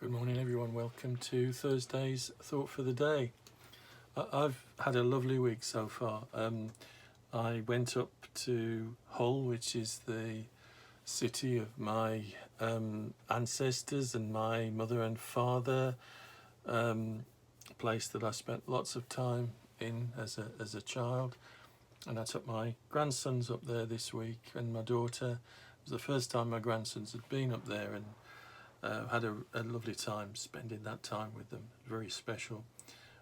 Good morning, everyone. Welcome to Thursday's Thought for the Day. I've had a lovely week so far. I went up to Hull, which is the city of my ancestors and my mother and father, a place that I spent lots of time in as a child. And I took my grandsons up there this week and my daughter. It was the first time my grandsons had been up there, and had a lovely time spending that time with them. Very special.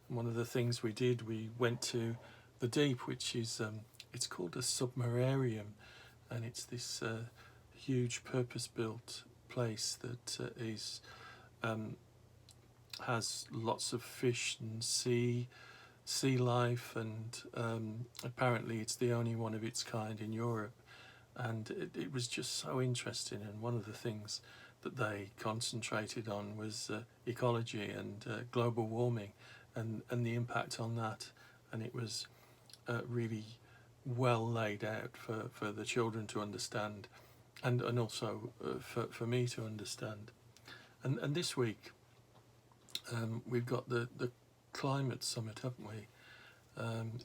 And one of the things we did, we went to the Deep, which is it's called a submararium, and it's this huge purpose-built place that has lots of fish and sea life, and apparently it's the only one of its kind in Europe. And it was just so interesting, and one of the things that they concentrated on was ecology and global warming and the impact on that. And it was really well laid out for the children to understand, and also for me to understand. And this week we've got the climate summit, haven't we,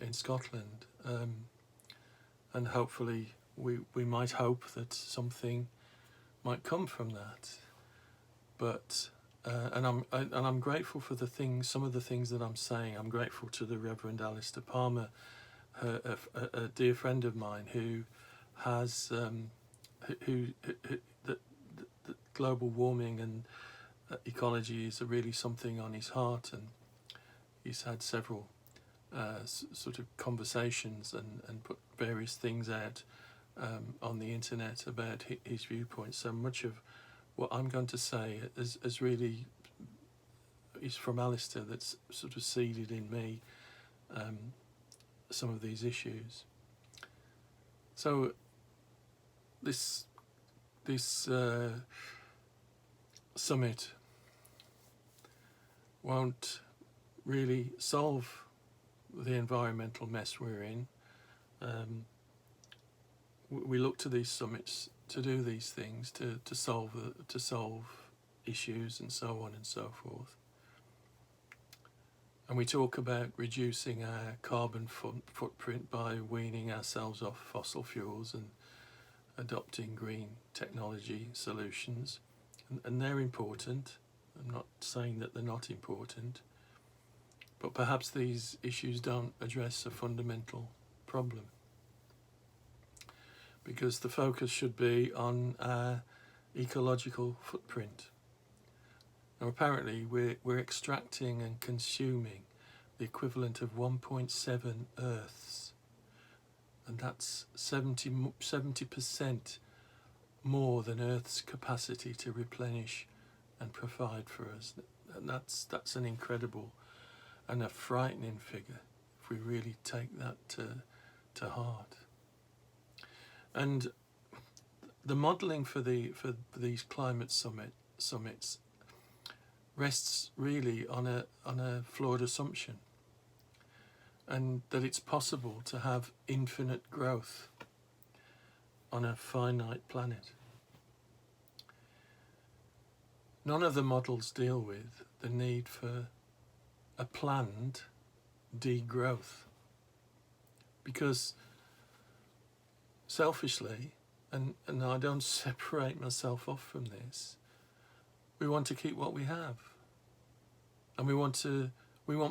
in Scotland, and hopefully we might hope that something might come from that. But and I'm grateful for some of the things that I'm saying. I'm grateful to the Reverend Alistair Palmer, a dear friend of mine who has who the global warming and ecology is really something on his heart, and he's had several sort of conversations and put various things out on the internet about his viewpoints. So much of what I'm going to say is really is from Alistair, that's sort of seeded in me some of these issues. So this summit won't really solve the environmental mess we're in. We look to these summits to do these things, to solve issues and so on and so forth. And we talk about reducing our carbon footprint by weaning ourselves off fossil fuels and adopting green technology solutions. And they're important. I'm not saying that they're not important. But perhaps these issues don't address a fundamental problem, because the focus should be on our ecological footprint. Now, apparently we're extracting and consuming the equivalent of 1.7 Earths, and that's 70% more than Earth's capacity to replenish and provide for us. And that's an incredible and a frightening figure if we really take that to heart. And the modelling for these climate summits rests really on a flawed assumption, and that it's possible to have infinite growth on a finite planet. None of the models deal with the need for a planned degrowth, because selfishly, and I don't separate myself off from this, we want to keep what we have, and we want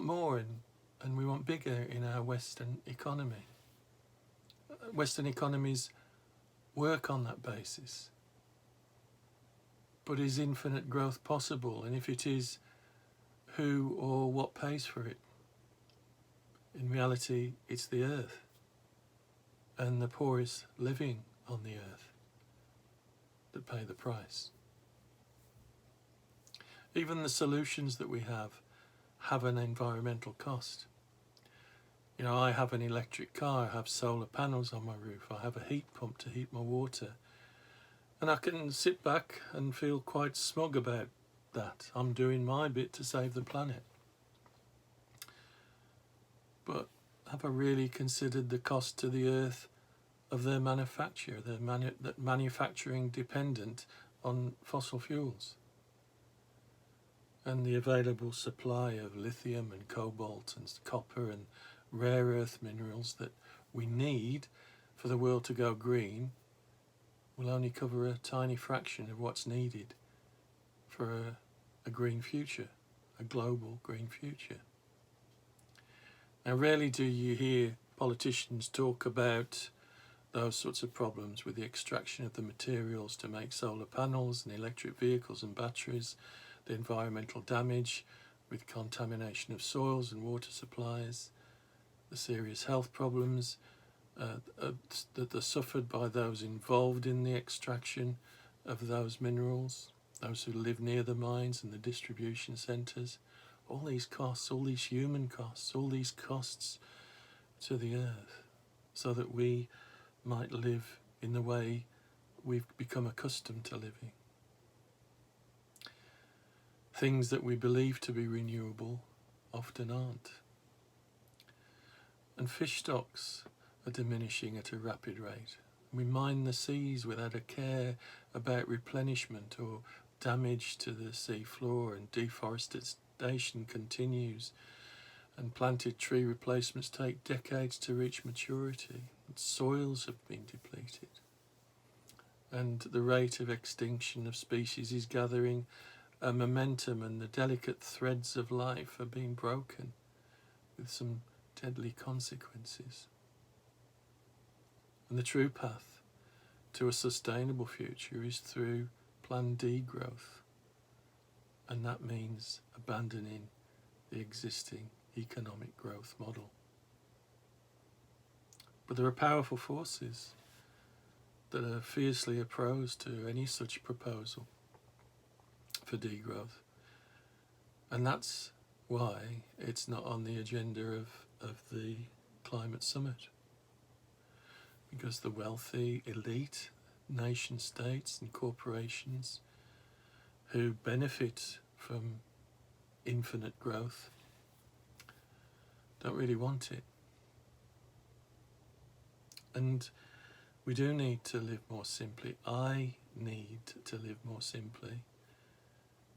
more, and we want bigger in our Western economy. Western economies work on that basis. But is infinite growth possible? And if it is, who or what pays for it? In reality, it's the earth and the poorest living on the earth that pay the price. Even the solutions that we have an environmental cost. You know, I have an electric car, I have solar panels on my roof, I have a heat pump to heat my water, and I can sit back and feel quite smug about that. I'm doing my bit to save the planet. But have I really considered the cost to the earth of their manufacture, that manufacturing dependent on fossil fuels? and the available supply of lithium and cobalt and copper and rare earth minerals that we need for the world to go green will only cover a tiny fraction of what's needed for a green future, a global green future. Now, rarely do you hear politicians talk about those sorts of problems with the extraction of the materials to make solar panels and electric vehicles and batteries, the environmental damage with contamination of soils and water supplies, the serious health problems that are suffered by those involved in the extraction of those minerals, those who live near the mines and the distribution centres, all these costs, all these human costs, all these costs to the earth, so that we might live in the way we've become accustomed to living. Things that we believe to be renewable often aren't. And fish stocks are diminishing at a rapid rate. We mine the seas without a care about replenishment or damage to the sea floor, and deforestation continues, and planted tree replacements take decades to reach maturity. Soils have been depleted, and the rate of extinction of species is gathering a momentum, and the delicate threads of life are being broken with some deadly consequences. And the true path to a sustainable future is through planned degrowth, and that means abandoning the existing economic growth model. But there are powerful forces that are fiercely opposed to any such proposal for degrowth, and that's why it's not on the agenda of the climate summit, because the wealthy elite, nation states and corporations who benefit from infinite growth don't really want it. And we do need to live more simply. I need to live more simply,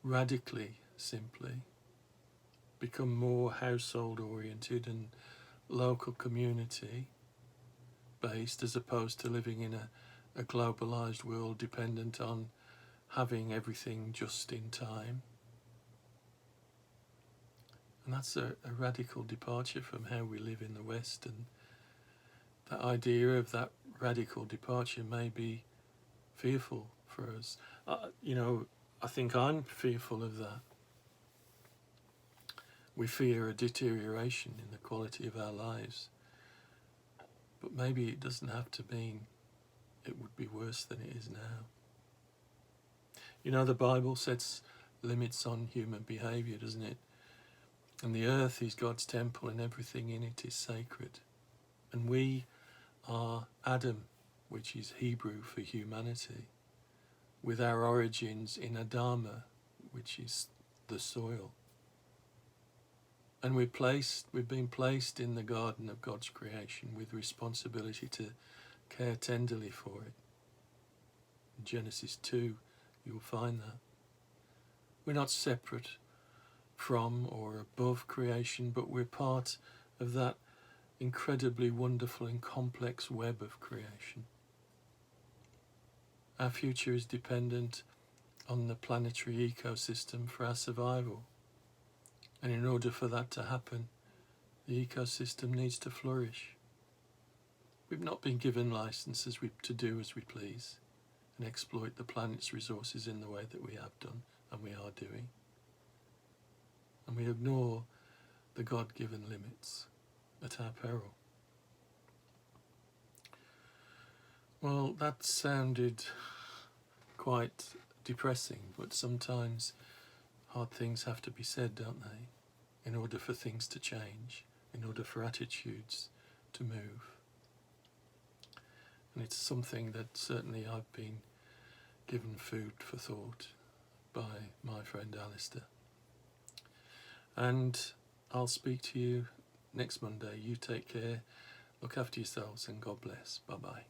radically simply, become more household oriented and local community based, as opposed to living in a globalized world dependent on having everything just in time. And that's a radical departure from how we live in the West, and that idea of that radical departure may be fearful for us. I think I'm fearful of that. We fear a deterioration in the quality of our lives, but maybe it doesn't have to mean it would be worse than it is now. The Bible sets limits on human behaviour, doesn't it? And the earth is God's temple, and everything in it is sacred. And we are Adam, which is Hebrew for humanity, with our origins in Adama, which is the soil. And we've been placed in the garden of God's creation with responsibility to care tenderly for it. In Genesis 2, you'll find that. We're not separate from or above creation, but we're part of that incredibly wonderful and complex web of creation. Our future is dependent on the planetary ecosystem for our survival. And in order for that to happen, the ecosystem needs to flourish. We've not been given licenses to do as we please and exploit the planet's resources in the way that we have done and we are doing. And we ignore the God-given limits at our peril. Well, that sounded quite depressing, but sometimes hard things have to be said, don't they, in order for things to change, in order for attitudes to move. And it's something that certainly I've been given food for thought by my friend Alistair. And I'll speak to you next Monday. You take care, look after yourselves, and God bless. Bye-bye.